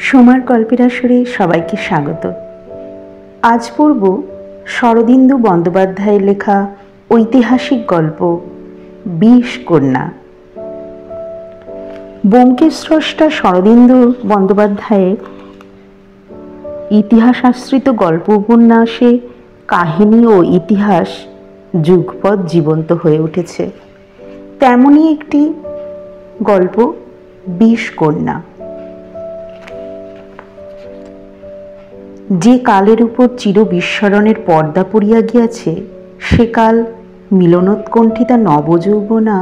সোমার গল্পের আসরে সবাইকে স্বাগত। আজ পড়ব শরদিন্দু বন্দ্যোপাধ্যায়ের লেখা ঐতিহাসিক গল্প বিষকন্যা। ব্যোমকেশ স্রষ্টা শরদিন্দু বন্দ্যোপাধ্যায়ের ইতিহাস আশ্রিত গল্প উপন্যাসে কাহিনী ও ইতিহাস যুগপৎ জীবন্ত হয়ে উঠেছে। তেমনই একটি গল্প বিষকন্যা। যে কালের উপর চিরবিস্মরণের পর্দা পড়িয়া গিয়াছে, সে কাল মিলনোৎকণ্ঠিতা নবযৌবনা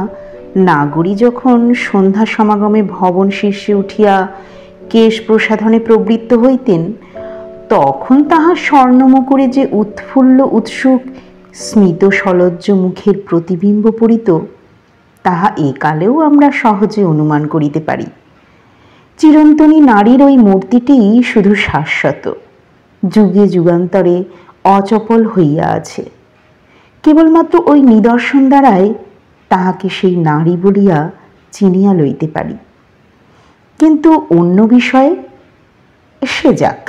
নাগরী যখন সন্ধ্যা সমাগমে ভবন শীর্ষে উঠিয়া কেশ প্রসাধনে প্রবৃত্ত হইতেন, তখন তাহার স্বর্ণমুকুরে যে উৎফুল্ল উৎসুক স্মিত সলজ্জ মুখের প্রতিবিম্ব পড়িত, তাহা একালেও আমরা সহজে অনুমান করিতে পারি। চিরন্তনী নারীর ওই মূর্তিটিই শুধু শাশ্বত, যুগে যুগান্তরে অচপল হইয়া আছে। কেবলমাত্র ওই নিদর্শন দ্বারাই তাহাকে সেই নারী বলিয়া চিনিয়া লইতে পারি। কিন্তু অন্য বিষয়ে সে যাক,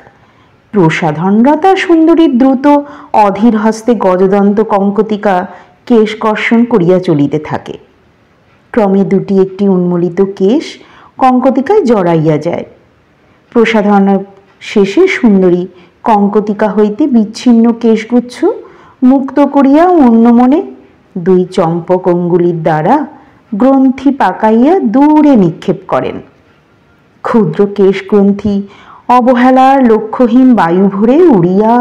প্রসাধনরতা সুন্দরীর দ্রুত অধীর হস্তে গজদন্ত কঙ্কতিকা কেশ কর্ষণ করিয়া চলিতে থাকে। ক্রমে দুটি একটি উন্মোলিত কেশ কঙ্কতিকায় জড়াইয়া যায়। প্রসাধন শেষে সুন্দরী কঙ্কতিকা হইতে বিচ্ছিন্ন কেশগুচ্ছ মুক্ত করিয়া অন্য মনে দুই চম্পক অঙ্গুলির দ্বারা গ্রন্থি পাকাইয়া দূরে নিক্ষেপ করেন। ক্ষুদ্র কেশ গ্রন্থি অবহেলার লক্ষ্যহীন বায়ু ভরে উড়িয়া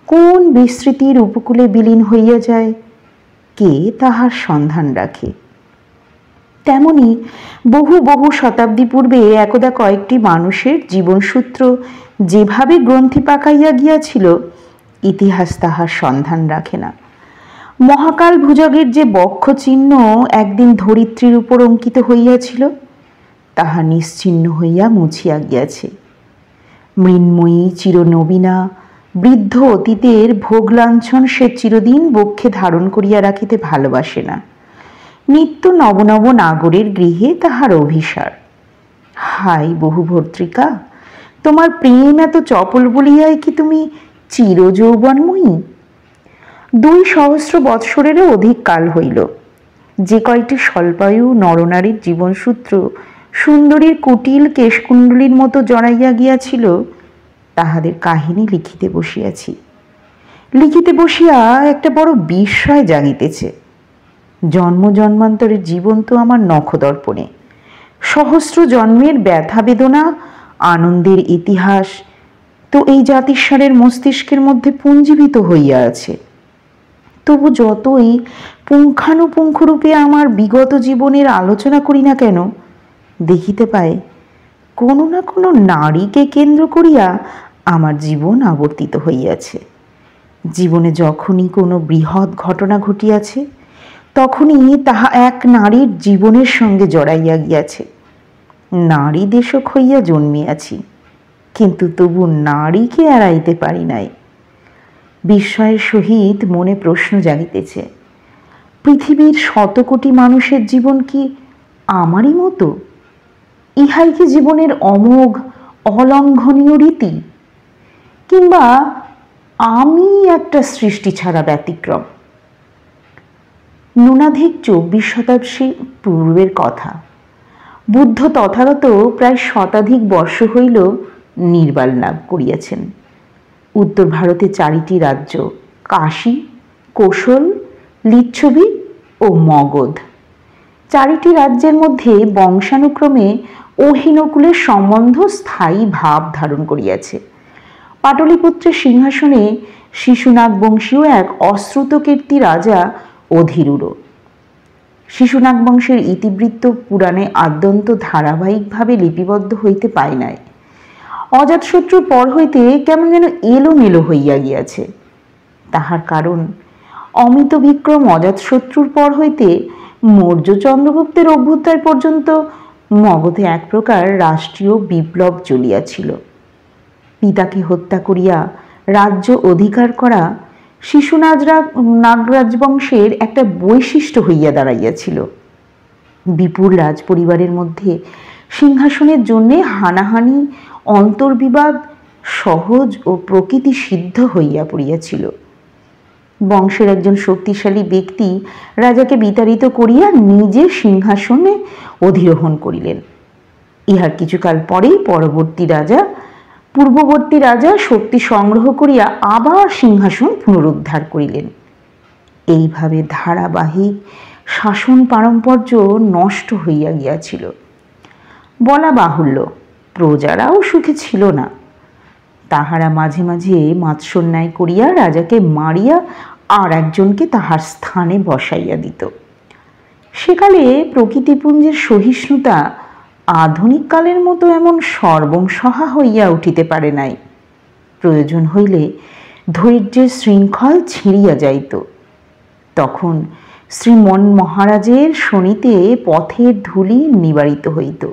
কোন বিস্তৃতির উপকূলে বিলীন হইয়া যায়, কে তাহার সন্ধান রাখে? তেমনি বহু বহু শতাব্দী পূর্বে একদা কয়েকটি মানুষের জীবনসূত্র যেভাবে গ্রন্থি পাকাইয়া গিয়াছিল, ইতিহাস তাহার সন্ধান রাখে না। মহাকাল ভুজগের যে বক্ষ চিহ্ন একদিন ধরিত্রীর উপর অঙ্কিত হইয়াছিল, তাহা নিশ্চিহ্ন হইয়া মুছিয়া গিয়াছে। মৃন্ময়ী চিরনবীনা বৃদ্ধ অতীতের ভোগলাঞ্ছন সে চিরদিন বক্ষে ধারণ করিয়া রাখিতে ভালোবাসে না। নিত্য নবনব নাগরের গৃহে তাহার অভিসার। হাই বহুভর্তৃকা, তোমার প্রেম এত চপল বলিয়াই কি তুমি চিরযৌবনময়ী? 200 বৎসরেরও অধিক কাল হইল যে কয়টি স্বল্পায়ু নরনারীর জীবনসূত্র সুন্দরীর কুটিল কেশকুণ্ডলীর মতো জড়াইয়া গিয়াছিল, তাহাদের কাহিনী লিখিতে বসিয়াছি। লিখিতে বসিয়া একটা বড় বিস্ময় জাগিতেছে। জন্ম জন্মান্তরের জীবন তো আমার নখদর্পণে, সহস্র জন্মের ব্যথা বেদনা আনন্দের ইতিহাস তো এই জাতিস্বরের মস্তিষ্কের মধ্যে পুঞ্জীভূত হইয়া আছে। তবু যতই পুঙ্খানুপুঙ্খরূপে আমার বিগত জীবনের আলোচনা করি না কেন, দেখিতে পাই কোনো না কোনো নারীকে কেন্দ্র করিয়া আমার জীবন আবর্তিত হইয়াছে। জীবনে যখনই কোনো বৃহৎ ঘটনা ঘটিয়াছে, তখনই তাহা এক নারীর জীবনের সঙ্গে জড়াইয়া গিয়াছে। নারী দেশক হইয়া জন্মিয়াছি, কিন্তু তবু নারীকে এড়াইতে পারি নাই। বিস্ময়ের সহিত মনে প্রশ্ন জাগিতেছে, পৃথিবীর 100 কোটি মানুষের জীবন কি আমারই মতো? ইহাই কি জীবনের অমোঘ অলঙ্ঘনীয় রীতি, কিংবা আমি একটা সৃষ্টি ছাড়া ব্যতিক্রম? ন্যূনাধিক 24 শতাব্দী পূর্বের কথা। বুদ্ধ তথাগত প্রায় শতাধিক বর্ষ হইল নির্বাণ লাভ করিয়াছেন। উত্তর ভারতে 4টি রাজ্য, কাশী, কোশল, লিচ্ছবি ও মগধ, 4টি রাজ্যের মধ্যে বংশানুক্রমে অহিনকুলের সম্বন্ধ স্থায়ী ভাব ধারণ করিয়াছে। পাটলিপুত্রের সিংহাসনে শিশুনাগ বংশীয় এক অশ্রুতকীর্তি রাজা অধীরূঢ়। শিশুনাগ বংশের ইতিবৃত্ত পুরাণে আদ্যন্ত ধারাবাহিকভাবে লিপিবদ্ধ হইতে পায় নাই। অজাতশত্রুর পর হইতে কেমন যেন এলোমেলো হইয়া গিয়াছে। তাহার কারণ, অমিত বিক্রম অজাতশত্রুর পর হইতে মৌর্য চন্দ্রগুপ্তের অভ্যুদয় পর্যন্ত মগধে এক প্রকার রাষ্ট্রীয় বিপ্লব চলিয়াছিল। পিতাকে হত্যা করিয়া রাজ্য অধিকার করা শিশু নাগরাজবংশের একটা বৈশিষ্ট্য হইয়া দাঁড়াইয়াছিল। বিপুল রাজ পরিবারের মধ্যে সিংহাসনের জন্যে হানাহানি অন্তর্বিবাদ সহজ ও প্রকৃতি সিদ্ধ হইয়া পড়িয়াছিল। বংশের একজন শক্তিশালী ব্যক্তি রাজাকে বিতাড়িত করিয়া নিজে সিংহাসনে অধিরোহণ করিলেন। ইহার কিছুকাল পরেই পূর্ববর্তী রাজা শক্তি সংগ্রহ করিয়া আবার সিংহাসন পুনরুদ্ধার করিলেন। এইভাবে ধারাবাহিক শাসন পারম্পর্য নষ্ট হইয়া গিয়াছিল। বলা বাহুল্য, প্রজারাও সুখে ছিল না। তাহারা মাঝে মাঝে মাৎসন্যায় করিয়া রাজাকে মারিয়া আর একজনকে তাহার স্থানে বসাইয়া দিত। সেকালে প্রকৃতিপুঞ্জের সহিষ্ণুতা আধুনিক কালের মতো এমন সর্বংসহা হইয়া উঠিতে পারে নাই। প্রয়োজন হইলে ধৈর্যের শৃঙ্খল ছিঁড়িয়া যাইত। তখন শ্রীমন মহারাজের শোণিতে পথের ধূলি নিবারিত হইত।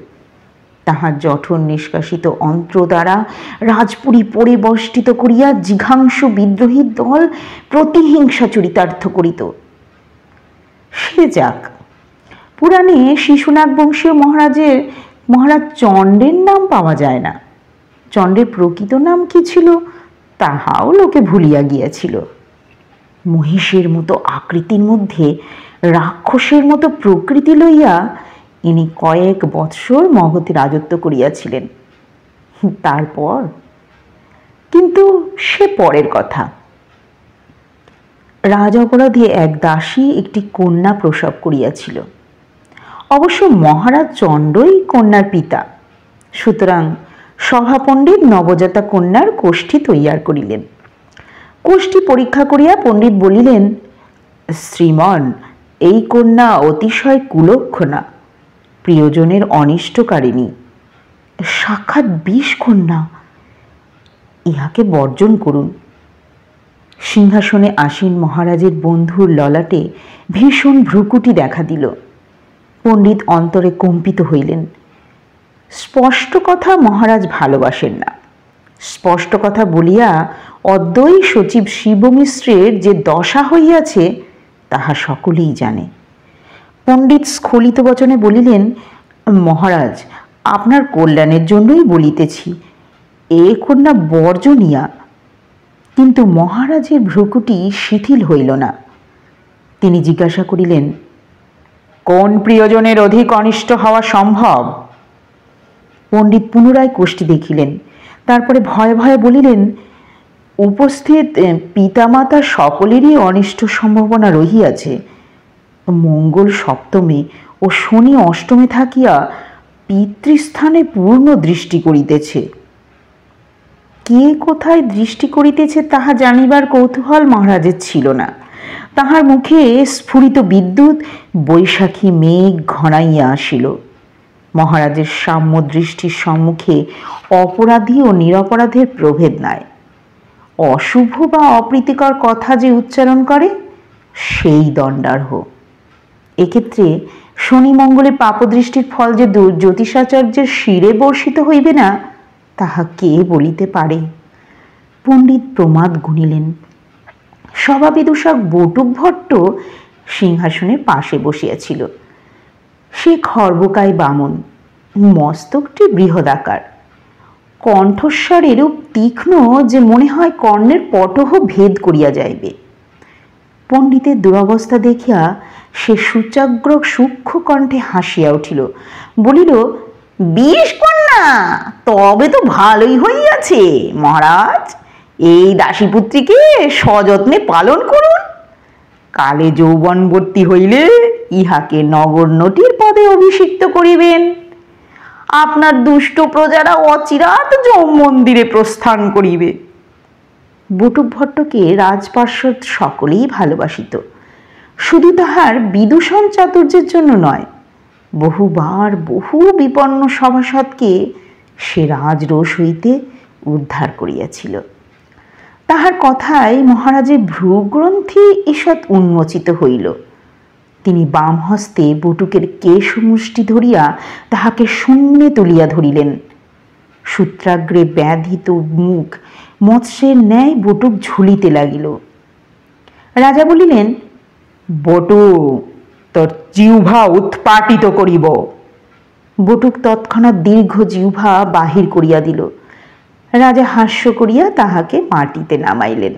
তাহার জঠর নিষ্কাশিত অন্ত্র দ্বারা রাজপুরী পরিবষ্টিত করিয়া জিঘাংসু বিদ্রোহী দল প্রতিহিংসা চরিতার্থ করিত। সে যাক, পুরাণে শিশুনাগ বংশীয় মহারাজ চণ্ডের নাম পাওয়া যায় না। চণ্ডের প্রকৃত নাম কি ছিল তাহাও লোকে ভুলিয়া গিয়াছিল। মহিষের মতো আকৃতির মধ্যে রাক্ষসের মতো প্রকৃতি লইয়া ইনি কয়েক বৎসর মগধে রাজত্ব করিয়াছিলেন। তারপর কিন্তু সে পরের কথা। রাজ অপরাধে এক দাসী একটি কন্যা প্রসব করিয়াছিল। অবশ্য মহারাজ চণ্ডই কন্যার পিতা। সুতরাং সভাপণ্ডিত নবজাতা কন্যার কোষ্ঠী তৈয়ার করিলেন। কোষ্ঠী পরীক্ষা করিয়া পণ্ডিত বলিলেন, শ্রীমন, এই কন্যা অতিশয় কুলক্ষণা, প্রিয়জনের অনিষ্টকারিণী, সাক্ষাৎ বিষ কন্যা, ইহাকে বর্জন করুন। সিংহাসনে আসীন মহারাজের বন্ধুর ললাটে ভীষণ ভ্রুকুটি দেখা দিল। পণ্ডিত অন্তরে কম্পিত হইলেন। স্পষ্ট কথা মহারাজ ভালোবাসেন না। স্পষ্ট কথা বলিয়া অদ্বৈ সচিব শিবমিশ্রের যে দশা হইয়াছে তাহা সকলেই জানে। পণ্ডিত স্খলিত বচনে বলিলেন, মহারাজ, আপনার কল্যাণের জন্যই বলিতেছি, এ কন্যা বর্জনীয়া। কিন্তু মহারাজের ভ্রুকুটি শিথিল হইল না। তিনি জিজ্ঞাসা করিলেন, কোন প্রিয়জনের অধিক অনিষ্ট হওয়া সম্ভব? পণ্ডিত পুনরায় কোষ্ঠী দেখিলেন। তারপরে ভয়ে ভয়ে বলিলেন, উপস্থিত পিতামাতা সকলেরই অনিষ্ট সম্ভাবনা রহিয়াছে। মঙ্গল সপ্তমে ও শনি অষ্টমে থাকিয়া পিতৃস্থানে পূর্ণ দৃষ্টি করিতেছে। কে কোথায় দৃষ্টি করিতেছে তাহা জানিবার কৌতূহল মহারাজের ছিল না। তাহার মুখে স্ফুরিত বিদ্যুৎ বৈশাখী মেঘ ঘনাইয়া আসিল। মহারাজের সাম্য দৃষ্টির সম্মুখে অপরাধী ও নিরপরাধের প্রভেদ নাই। অশুভ বা অপ্রীতিকর কথা যে উচ্চারণ করে সেই দণ্ডার্হ। এক্ষেত্রে শনি মঙ্গলে পাপদৃষ্টির ফল যে জ্যোতিষাচার্যের শিরে বর্ষিত হইবে না তাহা কে বলিতে পারে? পণ্ডিত প্রমাদ গুনিলেন। সভাবিদূষক বটুক ভট্ট সিংহাসনের পাশে বসিয়াছিল। সে খর্বকায় বামন, মস্তকটি বৃহদাকার, কণ্ঠস্বর এরূপ তীক্ষ্ণ যে মনে হয় কর্ণের পটহ ভেদ করিয়া যাইবে। পণ্ডিতের দুরবস্থা দেখিয়া সে সূচাগ্র সূক্ষ্ম কণ্ঠে হাসিয়া উঠিল, বলিল, বিষ কন্যা, তবে তো ভালোই হইয়াছে মহারাজ। এই দাসীপুত্রীকে সযত্নে পালন করুন। কালে যৌবনবর্তী হইলে ইহাকে নগরনটির পদে অভিষিক্ত করিবেন। আপনার দুষ্ট প্রজারা অচিরাত যম মন্দিরে প্রস্থান করিবে। বটুক ভট্টকে রাজপার্ষদ সকলেই ভালোবাসিত। শুধু তাহার বিদূষণ চাতুর্যের জন্য নয়, বহুবার বহু বিপন্ন সভাসদকে সে রাজরোষ হইতে উদ্ধার করিয়াছিল। তাহার কথায় মহারাজের ভ্রুগ্রন্থি ঈষৎ উন্মোচিত হইল। তিনি বাম হস্তে বটুকের কেশমুষ্টি ধরিয়া তাহাকে শূন্যে তুলিয়া ধরিলেন। সূত্রাগ্রে ব্যাধিত মুখ মৎস্যের ন্যায় বটুক ঝুলিতে লাগিল। রাজা বলিলেন, বটু, তোর জিহ্বা উৎপাটিত করিব। বটুক তৎক্ষণাৎ দীর্ঘ জিহ্বা বাহির করিয়া দিল। রাজা হাস্য করিয়া তাহাকে মাটিতে নামাইলেন।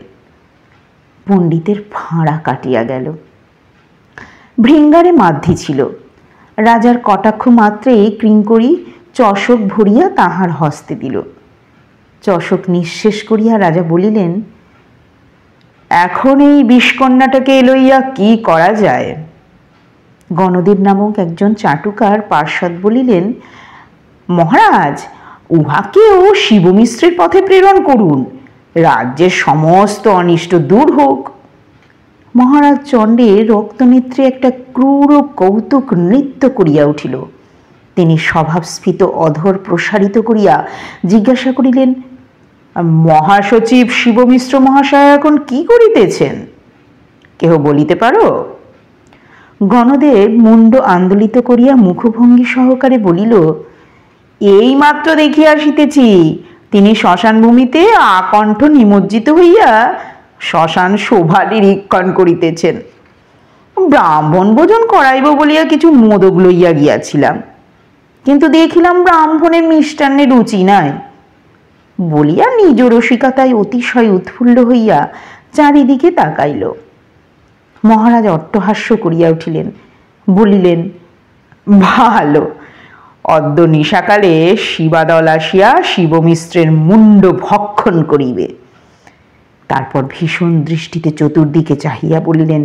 পণ্ডিতের ফাঁড়া কাটিয়া গেল। ভৃঙ্গারে মাধ্যি ছিল। রাজার কটাক্ষ মাত্রেই কিঙ্করী চষক ভরিয়া তাহার হস্তে দিল। চষক নিঃশেষ করিয়া রাজা বলিলেন, এখন এই বিষকন্যাটাকে লইয়া কি করা যায়? গণদেব নামক একজন চাটুকার পার্ষদ বলিলেন, মহারাজ, উহাকেও শিবমিশ্রের পথে প্রেরণ করুন, রাজ্যের সমস্ত অনিষ্ট দূর হোক। মহারাজ চণ্ডের রক্তনেত্রে একটা ক্রূর কৌতুক নৃত্য করিয়া উঠিল। তিনি স্বভাবস্ফীত অধর প্রসারিত করিয়া জিজ্ঞাসা করিলেন, মহাসচিব শিবমিশ্র মহাশয় এখন কি করিতেছেন? কেহ বলিতে পারো? গণদেব মুণ্ড আন্দোলিত করিয়া মুখভঙ্গি সহকারে বলিল, এই মাত্র দেখিয়া আসিতেছি, তিনি শ্মশান ভূমিতে আকণ্ঠ নিমজ্জিত হইয়া শ্মশান শোভা নিরীক্ষণ করিতেছেন। ব্রাহ্মণ ভোজন করাইব বলিয়া কিছু মোদক লইয়া গিয়াছিলাম, কিন্তু দেখিলাম ব্রাহ্মণের মিষ্টান্নে রুচি নাই বলিয়া নিজ রসিকতায় অতিশয় উৎফুল্ল হইয়া চারিদিকে তাকাইল। মহারাজ অট্টহাস্য করিয়া উঠিলেন, বলিলেন, ভালো, অদ্য নিশাকালে শিবাদল আসিয়া শিবমিশ্রের মুণ্ড ভক্ষণ করিবে। তারপর ভীষণ দৃষ্টিতে চতুর্দিকে চাহিয়া বলিলেন,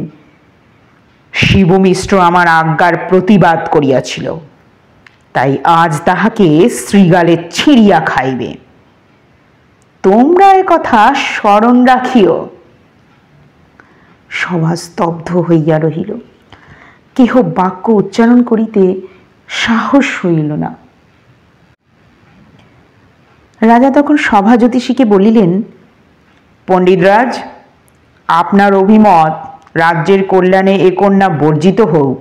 শিবমিশ্র আমার আজ্ঞার প্রতিবাদ করিয়াছিল, তাই আজ তাহাকে শৃগালে ছিঁড়িয়া খাইবে। তোমরা একথা স্মরণ রাখিও। সভা স্তব্ধ হইয়া রহিল। কেহ বাক্য উচ্চারণ করিতে সাহস হইল না। রাজা তখন সভা জ্যোতিষীকে বলিলেন, পণ্ডিতরাজ, আপনার অভিমত রাজ্যের কল্যাণে এ কন্যা বর্জিত হোক।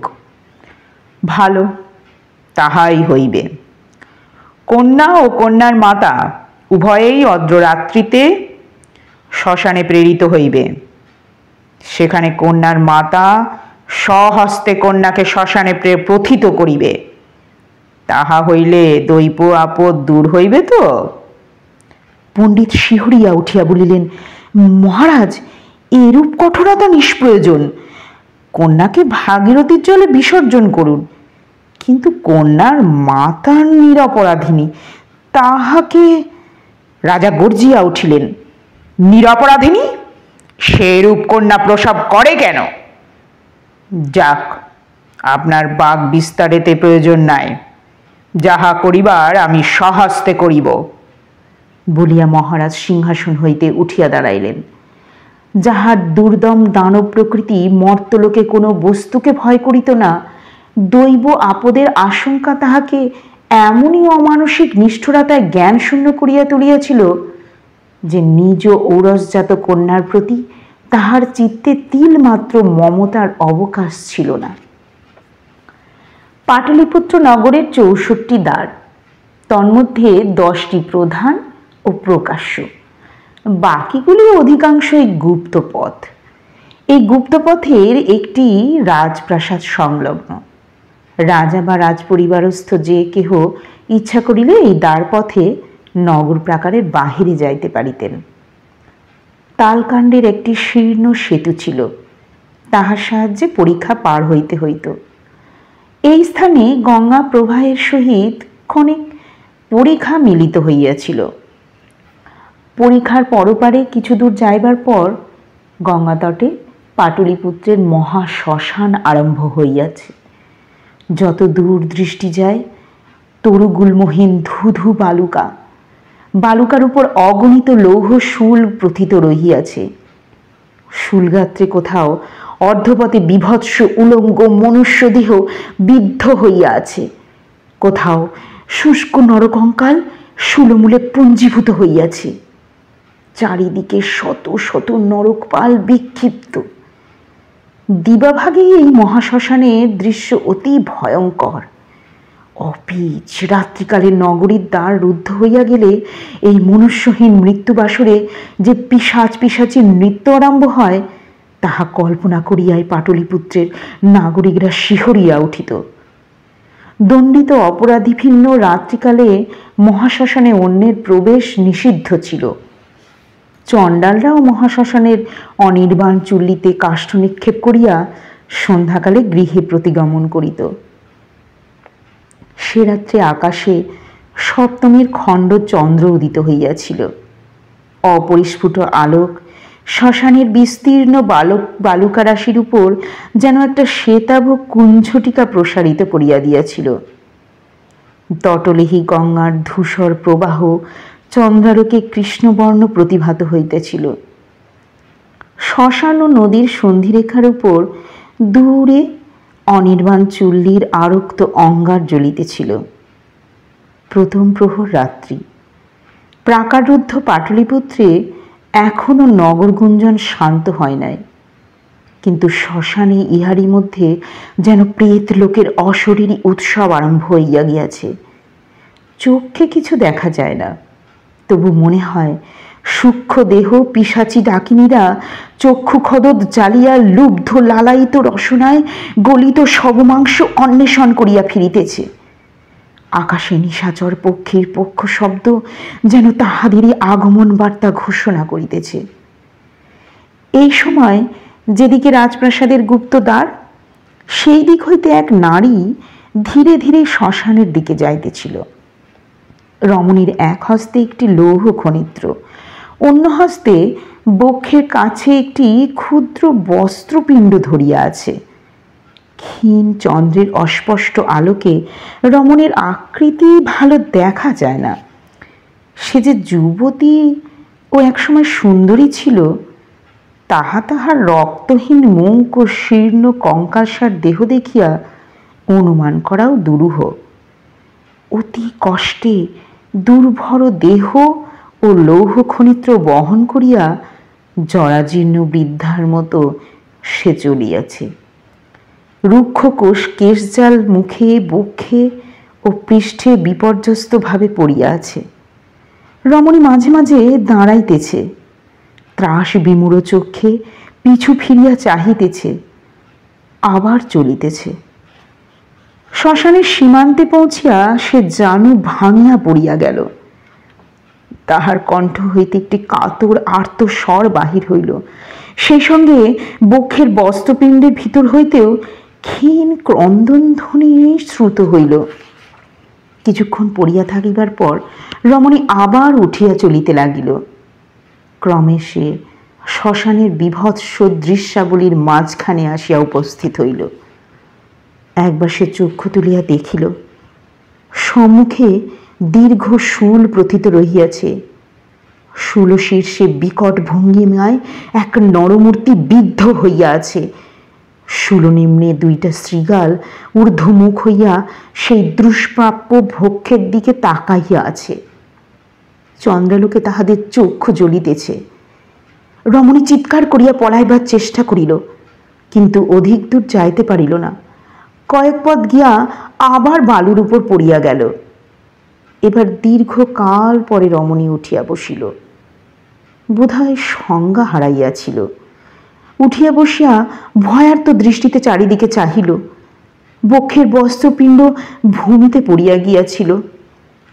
ভালো, তাহাই হইবে। কন্যা ও কন্যার মাতা উভয়েই অদ্ররাত্রিতে শ্মশানে প্রেরিত হইবে। সেখানে কন্যার মাতা স্বহস্তে কন্যাকে শ্মশানে প্রথিত করিবে। তাহা হইলে দৈব আপদ দূর হইবে তো? পণ্ডিত শিহরিয়া উঠিয়া বলিলেন, মহারাজ, এরূপ কঠোরতা নিষ্প্রয়োজন। কন্যাকে ভাগীরথীর জলে বিসর্জন করুন, কিন্তু কন্যার মাতার নিরপরাধিনী, তাহাকে। রাজা গর্জিয়া উঠিলেন, নিরপরাধিনী? সেরূপ কন্যা প্রসব করে কেন? যাক, আপনার বাক বিস্তারেতে প্রয়োজন নাই, যাহা করিবার আমি স্বহস্তে করিব বলিয়া মহারাজ সিংহাসন হইতে উঠিয়া দাঁড়াইলেন। যাহার দুর্দম দানব প্রকৃতি মর্তলোকে কোনো বস্তুকে ভয় করিত না, দৈব আপদের আশঙ্কা তাহাকে এমনই অমানসিক নিষ্ঠুরতায় জ্ঞান শূন্য করিয়া তুলিয়াছিল যে নিজ ঔরসজাত কন্যার প্রতি তাহার চিত্তে তিল মাত্র মমতার অবকাশ ছিল না। পাটলিপুত্র নগরের 64টি দ্বার, তন্মধ্যে 10টি প্রধান ও প্রকাশ্য, বাকিগুলি অধিকাংশই গুপ্ত পথ। এই গুপ্তপথের একটি রাজপ্রাসাদ সংলগ্ন। রাজা বা রাজপরিবারস্থ যে কেহ ইচ্ছা করিলে এই দ্বার পথে নগর প্রাকারের বাহিরে যাইতে পারিতেন। তালকাণ্ডের একটি শীর্ণ সেতু ছিল, তাহার সাহায্যে পরীক্ষা পার হইতে হইত। এই স্থানে গঙ্গা প্রবাহের সহিত ক্ষণিক পরীক্ষা মিলিত হইয়াছিল। পরীক্ষার পরপারে কিছু দূর যাইবার পর গঙ্গা তটে পাটলিপুত্রের মহা শ্মশান আরম্ভ হইয়াছে। যত দূর দৃষ্টি যায় তরুগুল্মহীন ধুধু বালুকা, বালুকার উপর অগণিত লৌহ শূল প্রথিত রহিয়াছে। শূলগাত্রে কোথাও অর্ধপথে বিভৎস উলঙ্গ মনুষ্যদেহ বিদ্ধ হইয়া আছে, কোথাও শুষ্ক নরকঙ্কাল শূলমূলে পুঞ্জীভূত হইয়াছে। চারিদিকে শত শত নরকপাল বিক্ষিপ্ত। দিবাভাগে এই মহাশ্মশানের দৃশ্য অতি ভয়ঙ্কর। অপিচ রাত্রিকালে নগরীর দ্বার রুদ্ধ হইয়া গেলে এই মনুষ্যহীন মৃত্যুবাসরে যে পিশাচের নৃত্য আরম্ভ হয়, তাহা কল্পনা করিয়াই পাটলিপুত্রের নাগরিকরা শিহরিয়া উঠিত। দণ্ডিত অপরাধীভিন্ন রাত্রিকালে মহাশ্মশানে অন্যের প্রবেশ নিষিদ্ধ ছিল। চণ্ডালরাও মহাশ্মশানের অনির্বাণ চুল্লিতে কাষ্ঠ নিক্ষেপ করিয়া সন্ধ্যাকালে গৃহে প্রতিগমন করিত। সে রাত্রে আকাশে সপ্তমীর খণ্ড চন্দ্র উদিত হইয়াছিল। অপরিস্ফুট আলোক শ্মশানের বিস্তীর্ণ বালুকারাশির উপর যেন একটা শ্বেতাভ কুঞ্জটিকা প্রসারিত করিয়া দিয়াছিল। তটলেহি গঙ্গার ধূসর প্রবাহ চন্দ্রালোকে কৃষ্ণবর্ণ প্রতিভাত হইতেছিল। শ্মশান ও নদীর সন্ধিরেখার উপর দূরে অনির্বাণ চুল্লির আরক্ত অঙ্গার জ্বলিতেছিল। প্রথম প্রহর রাত্রি। প্রাকাররুদ্ধ পাটলিপুত্রে এখনো নগরগুঞ্জন শান্ত হয় নাই, কিন্তু শ্মশানে ইহারই মধ্যে যেন প্রেত লোকের অশরীরী উৎসব আরম্ভ হইয়া গিয়াছে। চোখে কিছু দেখা যায় না, তবু মনে হয় সূক্ষ্ম দেহ পিশাচী ডাকিনীরা চক্ষু খদদ জ্বালিয়া লুব্ধ লালায়িত রসনায় গলিত সবমাংস অন্বেষণ করিয়া ফিরিতেছে। আকাশে নিশাচর পক্ষীর পক্ষ শব্দ যেন তাহাদেরই আগমন বার্তা ঘোষণা করিতেছে। এই সময় যেদিকে রাজপ্রাসাদের গুপ্ত দ্বার, সেই দিক হইতে এক নারী ধীরে ধীরে শ্মশানের দিকে যাইতেছিল। রমণীর এক হস্তে একটি লৌহ খনিত্র, অন্য হস্তে বক্ষের কাছে একটি ক্ষুদ্র বস্ত্রপিণ্ড ধরিয়া আছে। ক্ষীণ চন্দ্রের অস্পষ্ট আলোকে রমণীর আকৃতি ভালো দেখা যায় না। সে যে যুবতী ও একসময় সুন্দরী ছিল, তাহা তাহার রক্তহীন মুখ ও শীর্ণ কঙ্কালসার দেহ দেখিয়া অনুমান করাও দুরূহ। অতি কষ্টে দুর্ভর দেহ ও লৌহ খনিত্র বহন করিয়া জরাজীর্ণ বৃদ্ধার মতো সে চলিয়াছে। রুক্ষ কেশজাল মুখে, বক্ষে ও পৃষ্ঠে বিপর্যস্তভাবে পড়িয়া আছে। রমণী মাঝে মাঝে দাঁড়াইতেছে, ত্রাস বিমূঢ় চক্ষে পিছু ফিরিয়া চাহিতেছে, আবার চলিতেছে। শ্মশানের সীমান্তে পৌঁছিয়া সে জানু ভাঙিয়া পড়িয়া গেল। তাহার কণ্ঠ হইতে একটি কাতর আর্ত স্বর বাহির হইল। সেই সঙ্গে বক্ষের বস্ত্রপিণ্ডের ভিতর হইতেও ক্ষীণ ক্রন্দনধ্বনি শ্রুত হইল। কিছুক্ষণ পড়িয়া থাকিবার পর রমণী আবার উঠিয়া চলিতে লাগিল। ক্রমে সে শ্মশানের বিভৎস দৃশ্যাবলীর মাঝখানে আসিয়া উপস্থিত হইল। একবার সে চক্ষু তুলিয়া দেখিল, সম্মুখে দীর্ঘ শূল প্রথিত রহিয়াছে। শূল শীর্ষে বিকট ভঙ্গিমায় এক নরমূর্তি বিদ্ধ হইয়া আছে। শূলনিম্নে দুইটা শৃগাল ঊর্ধ্বমুখ হইয়া সেই দুষ্প্রাপ্য ভক্ষের দিকে তাকাইয়া আছে। চন্দ্রালোকে তাহাদের চক্ষু জ্বলিতেছে। রমণী চিৎকার করিয়া পলাইবার চেষ্টা করিল, কিন্তু অধিক দূর যাইতে পারিল না। কয়েক পথ গিয়া আবার বালুর উপর পড়িয়া গেল। এবার দীর্ঘকাল পরে রমণী উঠিয়া বসিল। বোধহয় সংজ্ঞা হারাইয়াছিল। উঠিয়া বসিয়া ভয়ার্ত দৃষ্টিতে চারিদিকে চাহিল। বক্ষের বস্ত্রপিণ্ড ভূমিতে পড়িয়া গিয়াছিল।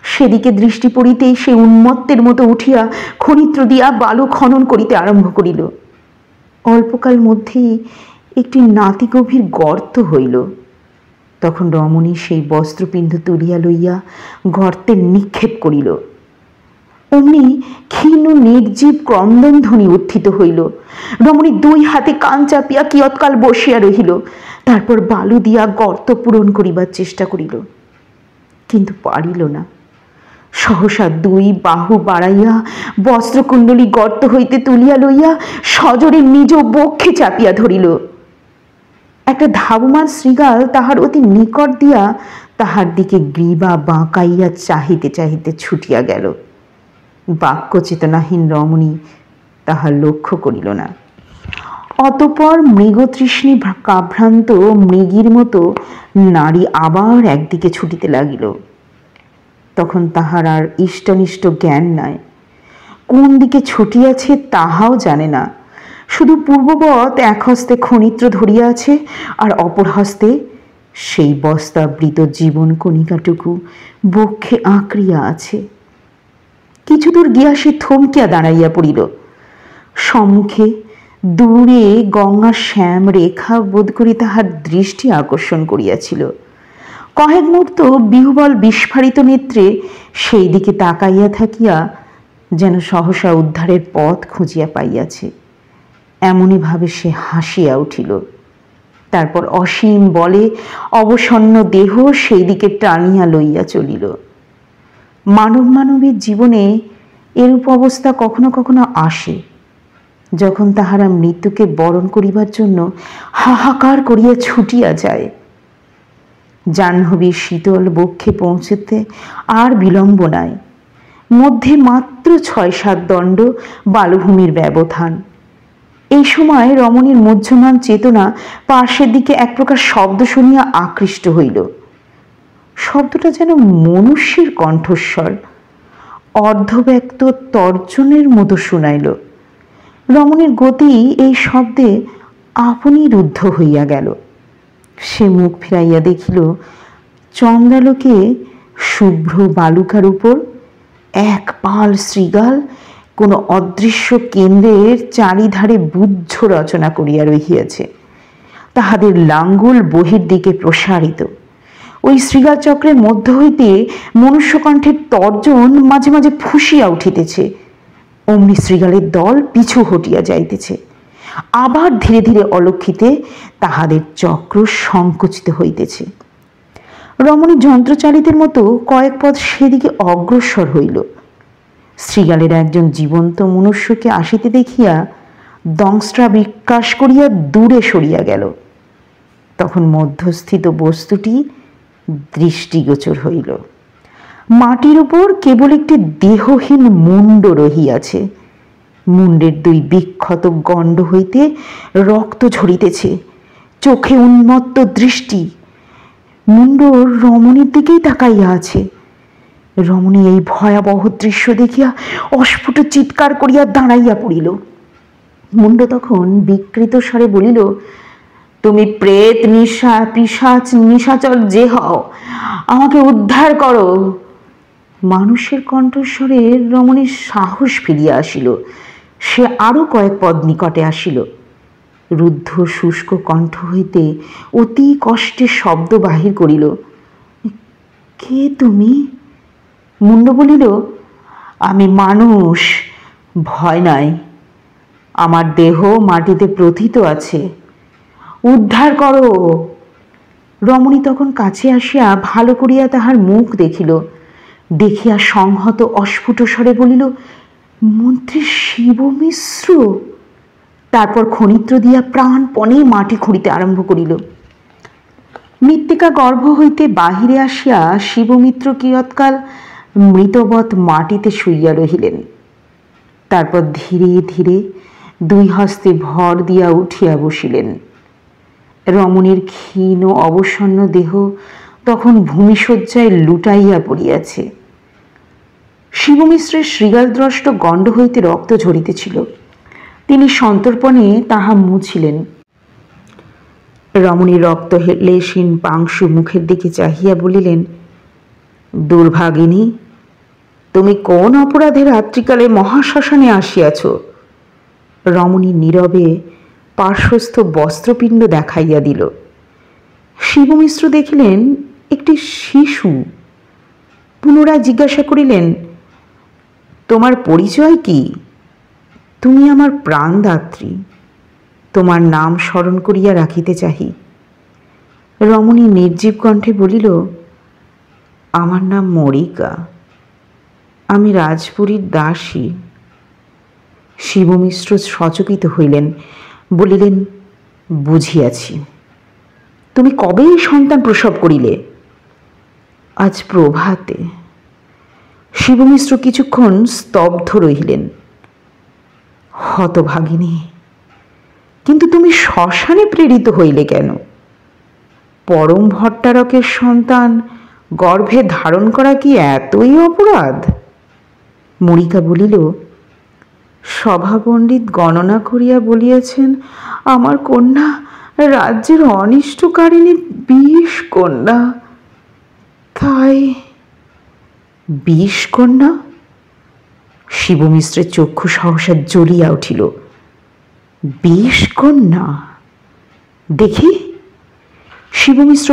সেদিকে দৃষ্টি পড়িতেই সে উন্মত্তের মতো উঠিয়া খনিত্র দিয়া বালু খনন করিতে আরম্ভ করিল। অল্পকাল মধ্যেই একটি নাতি গভীর গর্ত হইল। তখন রমণী সেই বস্ত্রপিণ্ড তুলিয়া লইয়া গর্তে নিক্ষেপ করিল। অমনি ক্ষীণ নির্জীব ক্রন্দনধ্বনি উত্থিত হইল। রমণী দুই হাতে কান চাপিয়া কিয়ৎকাল বসিয়া রহিল। তারপর বালু দিয়া গর্ত পূরণ করিবার চেষ্টা করিল, কিন্তু পারিল না। সহসা দুই বাহু বাড়াইয়া বস্ত্রকুণ্ডলী গর্ত হইতে তুলিয়া লইয়া সজোরে নিজ বক্ষে চাপিয়া ধরিল। একটা ধাবমান শৃগাল তাহার অতি নিকট দিয়া তাহার দিকে গ্রীবা বাঁকাইয়া চাহিতে চাহিতে ছুটিয়া গেল। বাক্য চেতনাহীন রমণী তাহার লক্ষ্য করিল না। অতঃপর মৃগতৃষ্ণী কাভ্রান্ত মৃগীর মতো নারী আবার একদিকে ছুটিতে লাগিল। তখন তাহার আর ইষ্টনিষ্ট জ্ঞান নাই। কোন দিকে ছুটিয়াছে তাহাও জানে না। শুধু পূর্ববৎ এক হস্তে খনিত্র ধরিয়া আছে, আর অপর হস্তে সেই বস্তাবৃত জীবন কণিকাটুকু বক্ষে আঁকড়িয়া আছে। কিছু দূর গিয়া সে থমকিয়া দাঁড়াইয়া পড়িল। সম্মুখে দূরে গঙ্গার শ্যাম রেখা বোধ করি তাহার দৃষ্টি আকর্ষণ করিয়াছিল। কয়েক মুহূর্ত বিহ্বল বিস্ফারিত নেত্রে সেই দিকে তাকাইয়া থাকিয়া যেন সহসা উদ্ধারের পথ খুঁজিয়া পাইয়াছে, এমনি ভাবে সে হাসিয়া উঠিল। তারপর অসীম বলে অবসন্ন দেহ সেই দিকে টানিয়া লইয়া চলিল। মানবের জীবনে এরূপ অবস্থা কখনো কখনো আসে, যখন তাহারা মৃত্যুকে বরণ করিবার জন্য হাহাকার করিয়া ছুটিয়া যায়। জাহ্নবীর শীতল বক্ষে পৌঁছতে আর বিলম্ব নাই। মধ্যে মাত্র ৬-৭ দণ্ড বালুভূমির ব্যবধান। এই সময় রমণীর মুহ্যমান চেতনা পার্শ্বের দিকে এক প্রকার শব্দ শুনিয়া আকৃষ্ট হইল। শব্দটা যেন মনুষ্যের কণ্ঠস্বর, অর্ধব্যক্ত তর্জনের মতো শুনাইল। রমণীর গতি এই শব্দে আপনি রুদ্ধ হইয়া গেল। সে মুখ ফিরাইয়া দেখিল চন্দ্রালোকে শুভ্র বালুকার উপর এক পাল শৃগাল কোনো অদৃশ্য কেন্দ্রের চারিধারে বুদ্ধ রচনা করিয়া রহিয়াছে। তাহাদের লাঙ্গুল বহির্দিকে প্রসারিত। ওই শৃগাল চক্রের মধ্য হইতে মনুষ্যকণ্ঠের তর্জন মাঝে মাঝে ফুঁসিয়া উঠিতেছে। অমনি শৃগালের দল পিছু হটিয়া যাইতেছে। আবার ধীরে ধীরে অলক্ষিতে তাহাদের চক্র সংকুচিত হইতেছে। রমণী যন্ত্রচালিতের মতো কয়েক পদ সেদিকে অগ্রসর হইল। শৃগালের একজন জীবন্ত মনুষ্যকে আসিতে দেখিয়া দংস্ট্রা বিকাশ করিয়া দূরে সরিয়া গেল। তখন মধ্যস্থিত বস্তুটি দৃষ্টিগোচর হইল। মাটির উপর কেবল একটি দেহহীন মুন্ড রহিয়াছে। মুন্ডের 2 বিক্ষত গণ্ড হইতে রক্ত ঝরিতেছে। চোখে উন্মত্ত দৃষ্টি। মুন্ড রমণীর দিকেই তাকাইয়া আছে। রমণী এই ভয়াবহ দৃশ্য দেখিয়া অস্ফুট চিৎকার করিয়া দাঁড়াইয়া পড়িল। মুন্ড তখন বিকৃত স্বরে বলিল, তুমি প্রেত, পিশাচ, নিশাচর যে হও, আমাকে উদ্ধার করো। মানুষের কণ্ঠস্বরে রমণীর সাহস ফিরিয়া আসিল। সে আরো কয়েক পদ নিকটে আসিল। রুদ্ধ শুষ্ক কণ্ঠ হইতে অতি কষ্টে শব্দ বাহির করিল, কে তুমি? মুন্ড বলিল, আমি মানুষ, ভয় নাই। আমার দেহ মাটিতে প্রথিত আছে, উদ্ধার করো। রমণী তখন কাছে আসিয়া ভালো করিয়া তাহার মুখ দেখিল। দেখিয়া সংহত অস্ফুট স্বরে বলিল, মন্ত্রী শিব মিশ্র। তারপর খনিত্র দিয়া প্রাণপণে মাটি খুঁড়িতে আরম্ভ করিল। মৃত্তিকা গর্ভ হইতে বাহিরে আসিয়া শিবমিত্র কিয়ৎকাল মৃতবৎ মাটিতে শুইয়া রহিলেন। তারপর ধীরে ধীরে 2 হস্তে ভর দিয়া উঠিয়া বসিলেন। রমণীর ক্ষীণ অবসন্ন দেহ তখন ভূমিশয্যায় লুটাইয়া পড়িয়াছে। শিবমিশ্রের শৃগালদ্রষ্ট গণ্ড হইতে রক্ত ঝরিতেছিল। তিনি সন্তর্পণে তাহা মুছিলেন। রমণী রক্তলেশহীন পাংশু মুখের দিকে চাহিয়া বলিলেন, দুর্ভাগিনী, তুমি কোন অপরাধে রাত্রিকালে মহাশ্মশানে আসিয়াছ? রমণী নীরবে পার্শ্বস্থ বস্ত্রপিণ্ড দেখাইয়া দিল। শিবমিশ্র দেখিলেন একটি শিশু। পুনরায় জিজ্ঞাসা করিলেন, তোমার পরিচয় কি? তুমি আমার প্রাণদাত্রী, তোমার নাম স্মরণ করিয়া রাখিতে চাহি। রমণী নির্জীব কণ্ঠে বলিল, আমার নাম মরিকা, আমি রাজপুরীর দাসী। শিবমিশ্র সচকিত হইলেন, বলিলেন, বুঝিয়াছি। তুমি কবে এই সন্তান প্রসব করিলে? আজ প্রভাতে। শিবমিশ্র কিছুক্ষণ স্তব্ধ রহিলেন। হতভাগিনী, কিন্তু তুমি শ্মশানে প্রেরিত হইলে কেন? পরম ভট্টারকের সন্তান গর্ভে ধারণ করা কি এতই অপরাধ? মরিকা বলিল, সভাপণ্ডিত গণনা করিয়া বলিয়াছেন আমার কন্যা রাজ্যের অনিষ্টকারিণী 20 কন্যা। তাই 20 কন্যা? শিবমিশ্রের চক্ষু সহসা জ্বলিয়া উঠিল। 20 কন্যা? দেখি। শিবমিশ্র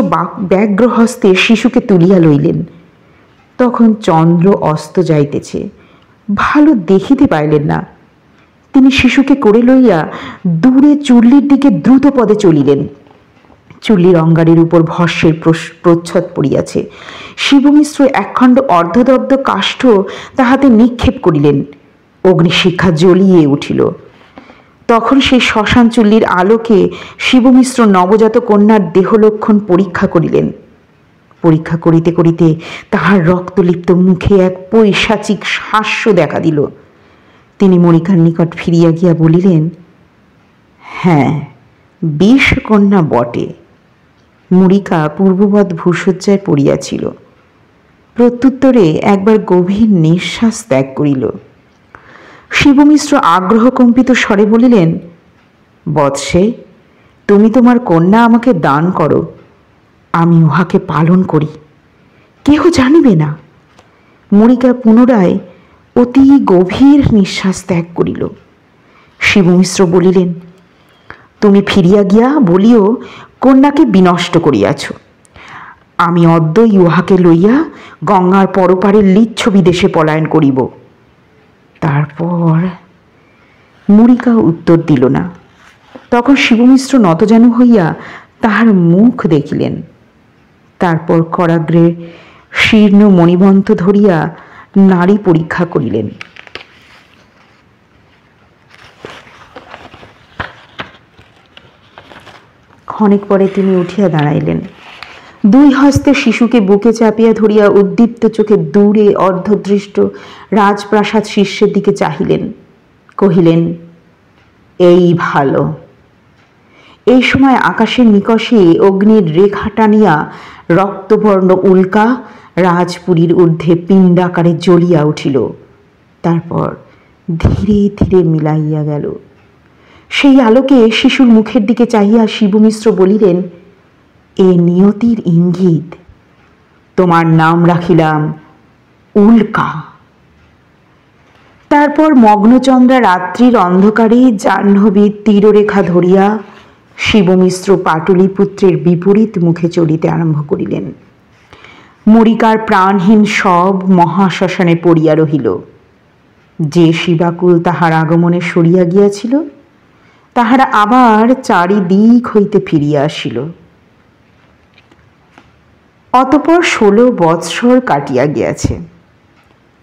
ব্যগ্র হস্তে শিশুকে তুলিয়া লইলেন। তখন চন্দ্র অস্ত যাইতেছে, ভালো দেখিতে পাইলেন না। তিনি শিশুকে করে লইয়া দূরে চুল্লির দিকে দ্রুত পদে চলিলেন। চুল্লির অঙ্গারের উপর ভস্যের প্রচ্ছদ পড়িয়াছে। শিবমিশ্র একখণ্ড অর্ধদগ্ধ কাষ্ঠ তাহাতে নিক্ষেপ করিলেন। অগ্নিশিখা জ্বলিয়ে উঠিল। তখন সেই শ্মশান চুল্লির আলোকে শিবমিশ্র নবজাত কন্যার দেহলক্ষণ পরীক্ষা করিলেন। পরীক্ষা করিতে করিতে তাহার রক্তলিপ্ত মুখে এক পৈশাচিক হাস্য দেখা দিল। তিনি মরিকার নিকট ফিরিয়া গিয়া বলিলেন, হ্যাঁ, 20 কন্যা বটে। মরিকা পূর্ববৎ ভূসজ্জায় পড়িয়াছিল। প্রত্যুত্তরে একবার গভীর নিঃশ্বাস ত্যাগ করিল। শিবমিশ্র আগ্রহকম্পিত স্বরে বলিলেন, বৎসে, তুমি তোমার কন্যা আমাকে দান করো, আমি উহাকে পালন করি, কেহ জানিবে না। মরিকা পুনরায় অতি গভীর নিঃশ্বাস ত্যাগ করিল। শিবমিশ্র বলিলেন, তুমি ফিরিয়া গিয়া বলিও কন্যাকে বিনষ্ট করিয়াছ। আমি অদ্যই উহাকে লইয়া গঙ্গার পরপারে লিচ্ছবি দেশে পলায়ন করিব। তারপর মরিকা উত্তর দিল না। তখন শিবমিশ্র নতজানু হইয়া তাহার মুখ দেখিলেন। তারপর করাগ্রে শীর্ণ মণিবন্ত ধরিয়া নারী পরীক্ষা করিলেন। ক্ষণিক পরে তিনি উঠিয়া দাঁড়াইলেন। 2 হস্তে শিশুকে বুকে চাপিয়া ধরিয়া উদ্দীপ্ত চোখে দূরে অর্ধদৃষ্ট রাজপ্রাসাদ শীর্ষের দিকে চাহিলেন। কহিলেন, এই ভালো। এই সময় আকাশের নিকষে অগ্নির রেখা টানিয়া রক্তবর্ণ উল্কা রাজপুরীর ঊর্ধ্বে পিণ্ডাকারে জ্বলিয়া উঠিল। তারপর ধীরে ধীরে মিলাইয়া গেল। সেই আলোকে শিশুর মুখের দিকে চাহিয়া শিবমিশ্র বলিলেন, এ নিয়তির ইঙ্গিত। তোমার নাম রাখিলাম উল্কা। তারপর মগ্নচন্দ্রা রাত্রির অন্ধকারে জাহ্নবীর তীররেখা ধরিয়া শিবমিশ্র পাটলিপুত্রের বিপরীত মুখে চলিতে আরম্ভ করিলেন। মরিকার প্রাণহীন সব মহাশ্মশানে পড়িয়া রহিল। যে শিবাকুল তাহার আগমনে সরিয়া গিয়াছিল, তাহারা আবার চারিদিক হইতে ফিরিয়া আসিল। অতঃপর 16 বৎসর কাটিয়া গিয়াছে।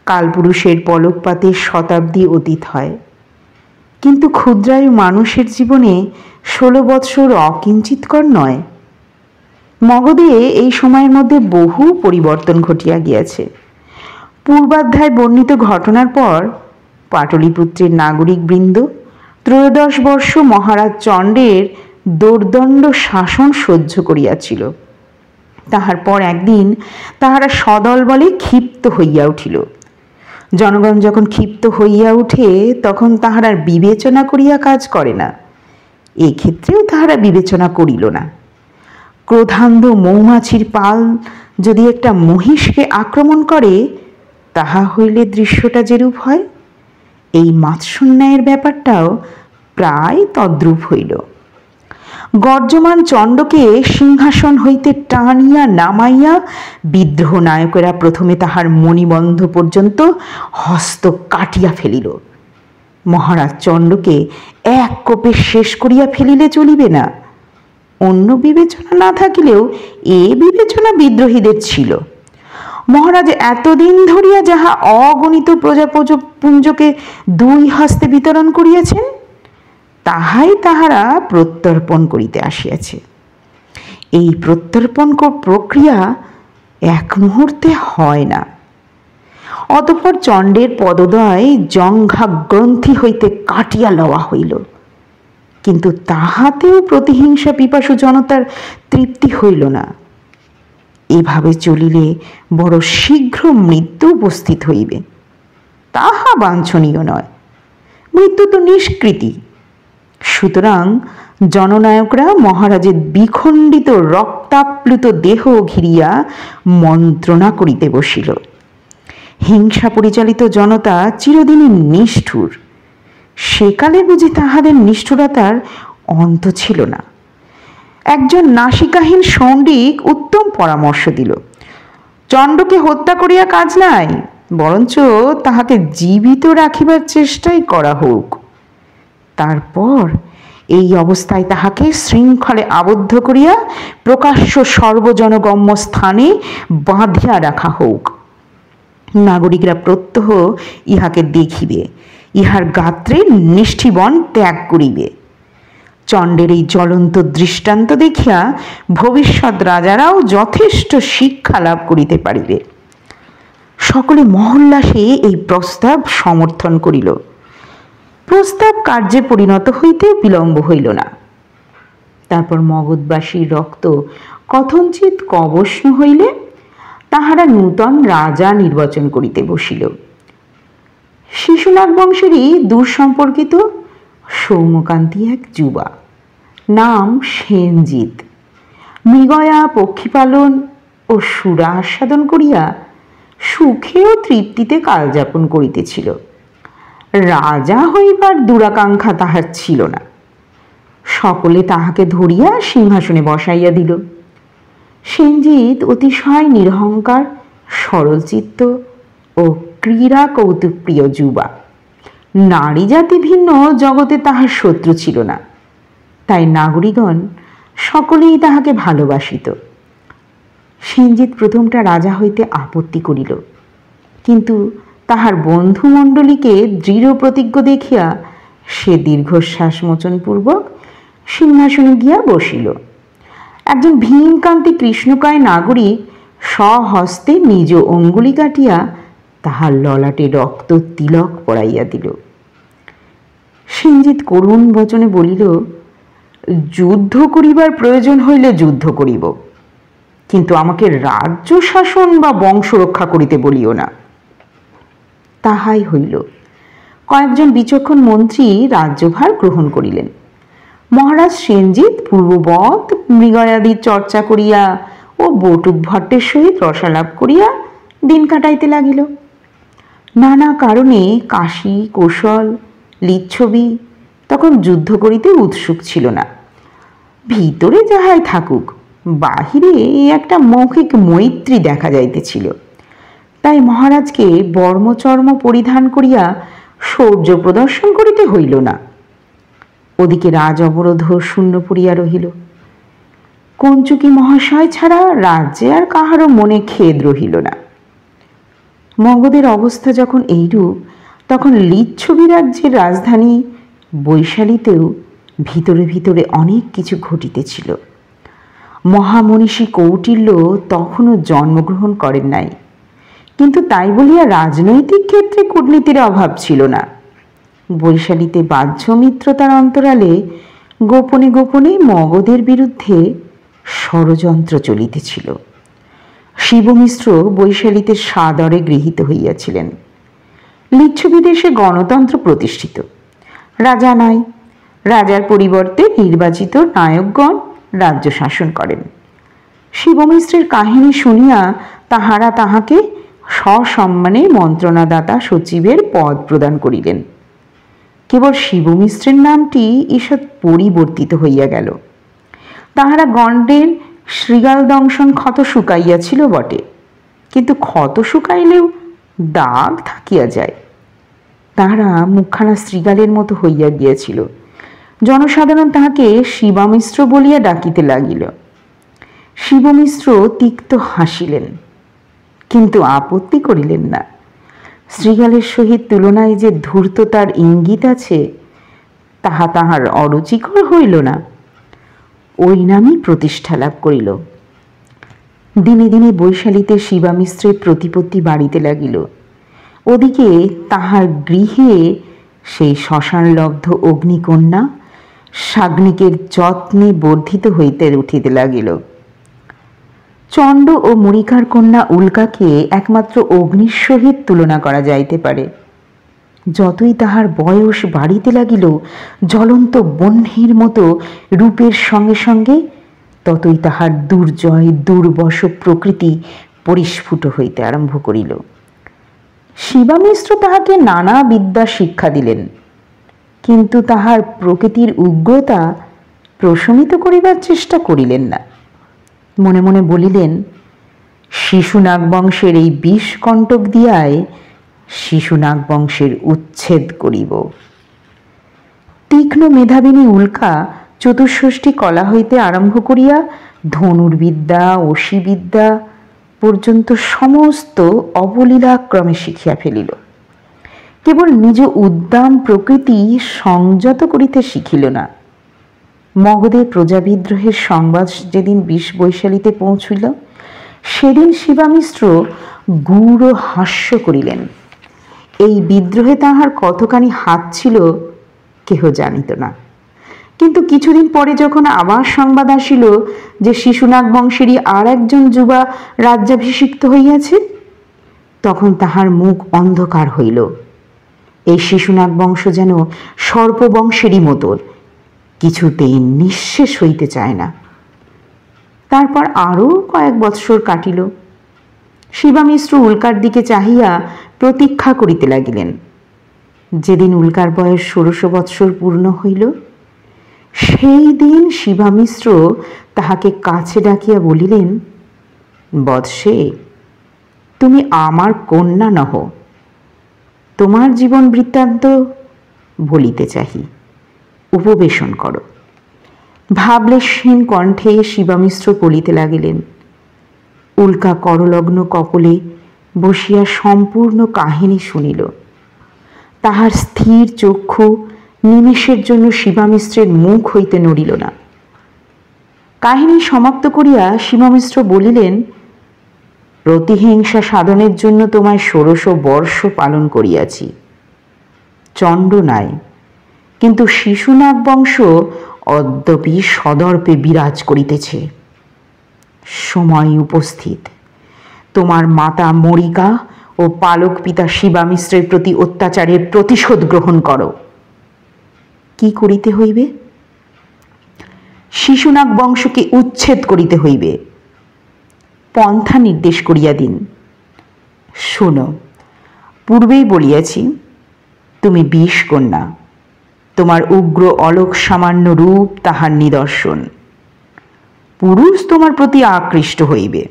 কালপুরুষের পলকপাতে শতাব্দী অতীত হয়, কিন্তু ক্ষুদ্রায়ু মানুষের জীবনে 16 বৎসর অকিঞ্চিতকর নয়। মগধে এই সময়ের মধ্যে বহু পরিবর্তন ঘটিয়া গিয়াছে। পূর্বাধ্যায় বর্ণিত ঘটনার পর পাটলিপুত্রের নাগরিক বৃন্দ 13 বর্ষ মহারাজ চণ্ডের দোর্দণ্ড শাসন সহ্য করিয়াছিল। তাহার পর একদিন তাহারা সদল বলে ক্ষিপ্ত হইয়া উঠিল। জনগণ যখন ক্ষিপ্ত হইয়া উঠে, তখন তাহারা বিবেচনা করিয়া কাজ করে না। এক্ষেত্রেও তাহারা বিবেচনা করিল না। ক্রোধান্ধ মৌমাছির পাল যদি একটা মহিষকে আক্রমণ করে, তাহা হইলে দৃশ্যটা যেরূপ হয়, এই মাৎসন্যায়ের ব্যাপারটাও প্রায় তদ্রূপ হইল। গর্জমান চণ্ডকে সিংহাসন হইতে টানিয়া নামাইয়া বিদ্রোহ নায়কেরা প্রথমে তাহার মণিবন্ধ পর্যন্ত হস্ত কাটিয়া ফেলিল। মহারাজ চণ্ডকে এক কোপে শেষ করিয়া ফেলিলে চলিবে না। অন্য বিবেচনা না থাকিলেও এ বিবেচনা বিদ্রোহীদের ছিল। মহারাজ এতদিন ধরিয়া যাহা অগণিত প্রজাপুঞ্জকে 2 হস্তে বিতরণ করিয়াছেন, তাহাই তাহারা প্রত্যর্পণ করিতে আসিয়াছে। এই প্রত্যর্পণ প্রক্রিয়া এক মুহূর্তে হয় না। অতঃপর চণ্ডের পদদ্বয় জঙ্ঘা গ্রন্থি হইতে কাটিয়া লওয়া হইল, কিন্তু তাহাতেও প্রতিহিংসা পিপাসু জনতার তৃপ্তি হইল না। এভাবে চলিলে বড় শীঘ্র মৃত্যু উপস্থিত হইবে, তাহা বাঞ্ছনীয় নয়। মৃত্যু তো নিষ্কৃতি। সুতরাং জননায়করা মহারাজের বিখণ্ডিত রক্তাপ্লুত দেহ ঘিরিয়া মন্ত্রণা করিতে বসিল। হিংসা পরিচালিত জনতা চিরদিনই নিষ্ঠুর, সেকালে বুঝি তাহাদের নিষ্ঠুরতার অন্ত ছিল না। একজন নাসিকাহীন সন্ডিক উত্তম পরামর্শ দিল, চণ্ডকে হত্যা করিয়া কাজ নাই, বরঞ্চ তাহাকে জীবিত রাখিবার চেষ্টাই করা হোক। তারপর এই অবস্থায় তাহাকে শৃঙ্খলে আবদ্ধ করিয়া প্রকাশ্য সর্বজনগম্য স্থানে বাঁধিয়া রাখা হোক। নাগরিকরা প্রত্যহ ইহাকে দেখিবে, ইহার গাত্রে নিষ্ঠিবন ত্যাগ করিবে। চণ্ডের এই জ্বলন্ত দৃষ্টান্ত দেখিয়া ভবিষ্যৎ রাজারাও যথেষ্ট শিক্ষা লাভ করিতে পারিবে। সকলে মহল্লাসে এই প্রস্তাব সমর্থন করিল। প্রস্তাব কার্যে পরিণত হইতে বিলম্ব হইল না। তারপর মগধবাসীর রক্ত কথঞ্চিৎ কবষ্ণ হইলে তাহারা নূতন রাজা নির্বাচন করিতে বসিল। শিশুনাগ বংশেরই দূর সম্পর্কিত সৌম্যকান্তি এক যুবা, নাম সেনজিৎ, মৃগয়া পক্ষীপালন ও সুরা আস্বাদন করিয়া সুখে ও তৃপ্তিতে কালযাপন করিতেছিল। রাজা হইবার দুরাকাঙ্ক্ষা তাহার ছিল না। সকলে তাহাকে ধরিয়া সিংহাসনে বসাইয়া দিল। সেনজিৎ অতিশয় নিরহংকার, সরলচিত্ত ও ক্রীড়া কৌতুকপ্রিয় যুবা। নারী জাতি ভিন্ন জগতে তাহার শত্রু ছিল না, তাই নাগরিকগণ সকলেই তাহাকে ভালোবাসিত। সেনজিৎ প্রথমটা রাজা হইতে আপত্তি করিল, কিন্তু তাহার বন্ধুমণ্ডলীকে দৃঢ় প্রতিজ্ঞ দেখিয়া সে দীর্ঘশ্বাস মোচনপূর্বক সিংহাসনে গিয়া বসিল। একজন ভীমকান্তি কৃষ্ণকায় নাগরিক স্বহস্তে নিজ অঙ্গুলি কাটিয়া তাহার ললাটে রক্ত তিলক পরাইয়া দিল। সেনজিৎ করুণ বচনে বলিল, যুদ্ধ করিবার প্রয়োজন হইলে যুদ্ধ করিব, কিন্তু আমাকে রাজ্য শাসন বা বংশ রক্ষা করিতে বলিও না। তাহাই হইল। কয়েকজন বিচক্ষণ মন্ত্রী রাজ্যভার গ্রহণ করিলেন। মহারাজ সেনজিৎ পূর্ববৎ মৃগয়াদির চর্চা করিয়া ও বটুক ভট্টের সহিত রসালাপ করিয়া দিন কাটাইতে লাগিল। নানা কারণে কাশী, কৌশল, লিচ্ছবি তখন যুদ্ধ করিতে উৎসুক ছিল না। ভিতরে যাহাই থাকুক, বাহিরে একটা মৌখিক মৈত্রী দেখা যাইতেছিল। তাই মহারাজকে বর্মচর্ম পরিধান করিয়া শৌর্য প্রদর্শন করিতে হইল না। ওদিকে রাজ অবরোধ শূন্য পড়িয়া রহিল। কঞ্চুকি মহাশয় ছাড়া রাজ্যে আর কাহারও মনে খেদ রহিল না। মগধের অবস্থা যখন এইরূপ, তখন লিচ্ছবি রাজ্যের রাজধানী বৈশালীতেও ভিতরে ভিতরে অনেক কিছু ঘটিতেছিল। মহামনীষী কৌটিল্য তখনও জন্মগ্রহণ করেন নাই, কিন্তু তাই বলিয়া রাজনৈতিক ক্ষেত্রে কূটনীতির অভাব ছিল না। বৈশালীতে বাহ্য মিত্রতার অন্তরালে গোপনে গোপনে মগধের বিরুদ্ধে ষড়যন্ত্র চলিতেছিল। শিবমিশ্র বৈশালীতে সাদরে গৃহীত হইয়াছিলেন। লিচ্ছবি দেশে গণতন্ত্র প্রতিষ্ঠিত, রাজা নাই, রাজার পরিবর্তে নির্বাচিত নায়কগণ রাজ্য শাসন করেন। শিবমিশ্রের কাহিনী শুনিয়া তাহারা তাহাকে সসম্মানে মন্ত্রণাদাতা সচিবের পদ প্রদান করিলেন। কেবল শিবমিশ্রের নামটি ঈষৎ পরিবর্তিত হইয়া গেল। তাহারা গণ্ডের শৃগাল দংশন ক্ষত শুকাইয়াছিল বটে, কিন্তু ক্ষত শুকাইলেও দাগ থাকিয়া যায়। তাহারা মুখখানা শৃগালের মতো হইয়া গিয়াছিল। জনসাধারণ তাহাকে শিবামিশ্র বলিয়া ডাকিতে লাগিল। শিবমিশ্র তিক্ত হাসিলেন, কিন্তু আপত্তি করিলেন না। শৃগালের সহিত তুলনায় যে ধূর্ততার ইঙ্গিত আছে, তাহা তাহার অরুচিকর হইল না। ওই নামই প্রতিষ্ঠা লাভ করিল। দিনে দিনে বৈশালীতে শিবামিশ্রের প্রতিপত্তি বাড়িতে লাগিল। ওদিকে তাহার গৃহে সেই শ্মশানলব্ধ অগ্নিকন্যা সাগ্নিকের যত্নে বর্ধিত হইতে উঠিতে লাগিল। চণ্ড ও মরিকার কন্যা উল্কাকে একমাত্র অগ্নির সহিত তুলনা করা যাইতে পারে। যতই তাহার বয়স বাড়িতে লাগিল, জ্বলন্ত বহ্নির মতো রূপের সঙ্গে সঙ্গে ততই তাহার দুর্জয় দুর্বশ প্রকৃতি পরিস্ফুট হইতে আরম্ভ করিল। শিবামিশ্র তাহাকে নানা বিদ্যা শিক্ষা দিলেন, কিন্তু তাহার প্রকৃতির উগ্রতা প্রশমিত করিবার চেষ্টা করিলেন না। মনে মনে বলিলেন, শিশুনাগ বংশের এই বিষ কণ্টক দিয়ায় শিশুনাগ বংশের উচ্ছেদ করিব। তীক্ষ্ণ মেধাবিনী উল্কা চতুষ্ষষ্ঠী কলা হইতে আরম্ভ করিয়া ধনুর্বিদ্যা অসিবিদ্যা পর্যন্ত সমস্ত অবলীলাক্রমে শিখিয়া ফেলিল। কেবল নিজ উদ্দাম প্রকৃতি সংযত করিতে শিখিল না। মগধের প্রজাবিদ্রোহের সংবাদ যেদিন ২০ বৈশালীতে পৌঁছিল, সেদিন শিবামিশ্র গূঢ় হাস্য করিলেন। এই বিদ্রোহে তাহার কতখানি হাত ছিল কেহ জানিত না। কিন্তু কিছুদিন পরে যখন আবার সংবাদ আসিল যে শিশুনাগ বংশেরই আর একজন যুবা রাজ্যাভিষিক্ত হইয়াছে, তখন তাহার মুখ অন্ধকার হইল। এই শিশুনাগ বংশ যেন সর্পবংশেরই মতো কিছুতেই নিঃশেষ হইতে চায় না। তারপর আরও কয়েক বৎসর কাটিল। শিবামিশ্র উল্কার দিকে চাহিয়া প্রতীক্ষা করিতে লাগিলেন। যেদিন উল্কার বয়স ১৬০০ বৎসর পূর্ণ হইল, সেই দিন শিবামিশ্র তাহাকে কাছে ডাকিয়া বলিলেন, বৎসে, তুমি আমার কন্যা নহ, তোমার জীবন বৃত্তান্ত বলিতে চাহি, উপবেশন করো। ভাবলেশহীন কণ্ঠে শিবামিশ্র বলিতে লাগিলেন। উল্কা করলগ্ন কপলে বসিয়া সম্পূর্ণ কাহিনী শুনিল। তাহার স্থির চক্ষু নিমেষের জন্য শিবামিশ্রের মুখ হইতে নড়িল না। কাহিনী সমাপ্ত করিয়া শিবামিশ্র বলিলেন, প্রতিহিংসা সাধনের জন্য তোমায় ১৬০০ বর্ষ পালন করিয়াছি। চণ্ড নাই, কিন্তু শিশুনাগ বংশ অদ্যপি সদর্পে বিরাজ করিতেছে। সময় উপস্থিত। তোমার মাতা মরিকা ও পালক পিতা শিবামিশ্রের প্রতি অত্যাচারের প্রতিশোধ গ্রহণ করো। কি করিতে হইবে? শিশুনাগ বংশকে উচ্ছেদ করিতে হইবে। পন্থা নির্দেশ করিয়া দিন। শোনো, পূর্বেই বলিয়াছি, তুমি বিষ কন্যা। তোমার উগ্র অলোক সামান্য রূপ তাহার নিদর্শন। পুরুষ তোমার প্রতি আকৃষ্ট হইবে,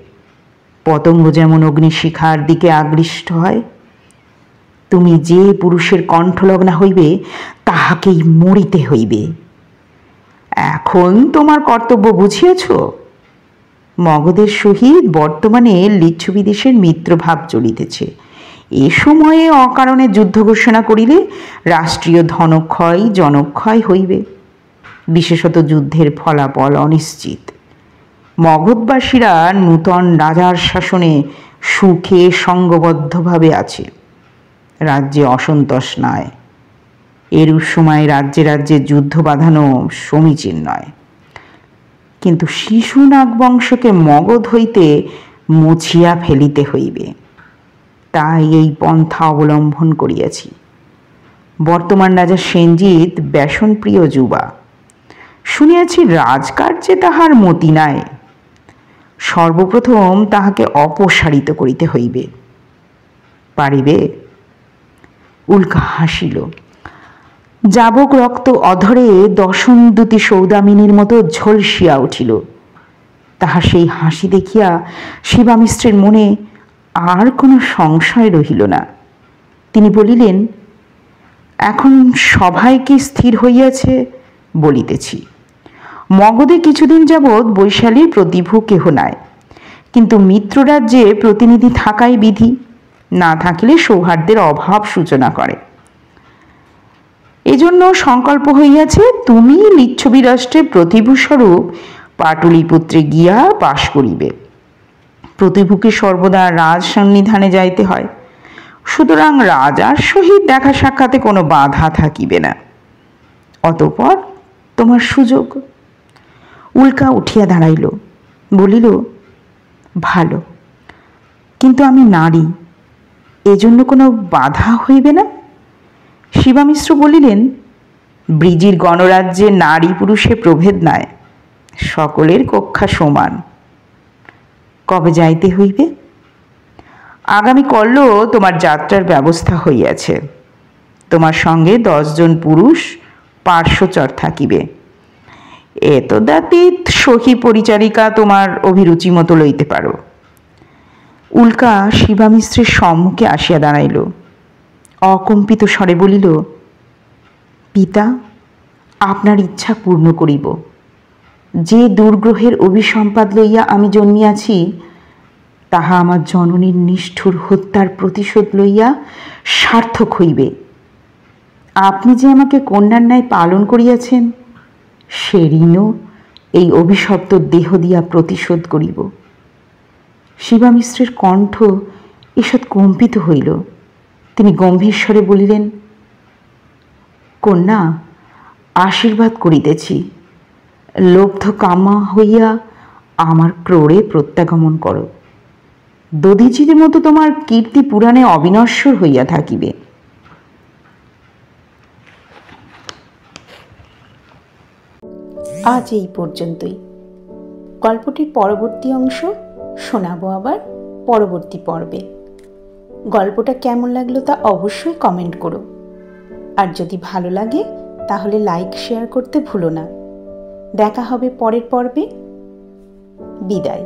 পতঙ্গ যেমন অগ্নিশিখার দিকে আকৃষ্ট হয়। তুমি যে পুরুষের কণ্ঠলগ্না হইবে, তাহাকেই মরিতে হইবে। এখন তোমার কর্তব্য বুঝিয়াছ? মগধের সহিত বর্তমানে লিচ্ছবি দেশের মিত্রভাব চলিতেছে। এ সময়ে অকারণে যুদ্ধ ঘোষণা করিলে রাষ্ট্রীয় ধনক্ষয় জনক্ষয় হইবে। বিশেষত যুদ্ধের ফলাফল অনিশ্চিত। মগধবাসীরা নূতন রাজার শাসনে সুখে সঙ্গবদ্ধভাবে আছে। রাজ্যে অসন্তোষ নাই। এরূপ সময় রাজ্যে রাজ্যে যুদ্ধ বাঁধানো সমীচীন নয়। কিন্তু শিশুনাগ বংশকে মগধ হইতে মুছিয়া ফেলিতে হইবে। তাই এই পন্থা অবলম্বন করিয়াছি। বর্তমান রাজা সেনজিৎ ব্যসনপ্রিয় যুবা। শুনিয়াছি রাজকার্যে তাহার মতি নাই। সর্বপ্রথম তাহাকে অপসারিত করিতে হইবে। পারিবে? উল্কা হাসিল। যাবক রক্ত অধরে দশনদূতি সৌদামিনীর মতো ঝলসিয়া উঠিল। তাহার সেই হাসি দেখিয়া শিবামিশ্রের মনে আর কোনো সংশয় রহিল না। তিনি বলিলেন, এখন সভায় কি স্থির হইয়াছে বলিতেছি। মগধে কিছুদিন যাবৎ বৈশালীর প্রতিভু কেহ নাই, কিন্তু মিত্ররাজ্যে প্রতিনিধি থাকাই বিধি। না থাকিলে সৌহার্দ্যের অভাব সূচনা করে। এজন্য সংকল্প হইয়াছে, তুমি লিচ্ছবি রাষ্ট্রে প্রতিভূস্বরূপ পাটলিপুত্রে গিয়া বাস করিবে। প্রতিভূকে সর্বদা রাজ সন্নিধানে যাইতে হয়। সুতরাং রাজার সহিত দেখা সাক্ষাতে কোনো বাধা থাকিবে না। অতঃপর তোমার সুযোগ। উল্কা উঠিয়া দাঁড়াইল, বলিল, ভালো, কিন্তু আমি নারী, এজন্য কোনো বাধা হইবে না? শিবামিশ্র বলিলেন, ব্রিজির গণরাজ্যে নারী পুরুষে প্রভেদ নাই, সকলের কক্ষা সমান। কবে যাইতে হইবে? আগামী কল্য তোমার যাত্রার ব্যবস্থা হইয়াছে। তোমার সঙ্গে 10 জন পুরুষ পার্শ্বচর থাকিবে। এতদাতীত সখী পরিচারিকা তোমার অভিরুচি মতো লইতে পারো। উল্কা শিবামিশ্রের সম্মুখে আসিয়া দাঁড়াইল, অকম্পিত স্বরে বলিল, পিতা, আপনার ইচ্ছা পূর্ণ করিব। যে দুর্গ্রহের অভিসম্পাদ লইয়া আমি জন্মিয়াছি, তাহা আমার জননীর নিষ্ঠুর হত্যার প্রতিশোধ লইয়া সার্থক হইবে। আপনি যে আমাকে কন্যার ন্যায় পালন করিয়াছেন, সে ঋণও এই অভিশপ্ত দেহ দিয়া প্রতিশোধ করিব। শিবামিশ্রের কণ্ঠ ঈষৎ কম্পিত হইল। তিনি গম্ভীর স্বরে বলিলেন, কন্যা, আশীর্বাদ করিতেছি, লব্ধ কামা হইয়া আমার ক্রোড়ে প্রত্যাগমন করো। দধিচির মতো তোমার কীর্তি পুরাণে অবিনশ্বর হইয়া থাকিবে। আজ এই পর্যন্তই। গল্পটির পরবর্তী অংশ শোনাবো আবার পরবর্তী পর্বে। গল্পটা কেমন লাগলো তা অবশ্যই কমেন্ট করো। আর যদি ভালো লাগে তাহলে লাইক শেয়ার করতে ভুলো না। দেখা হবে পরের পর্বে। বিদায়।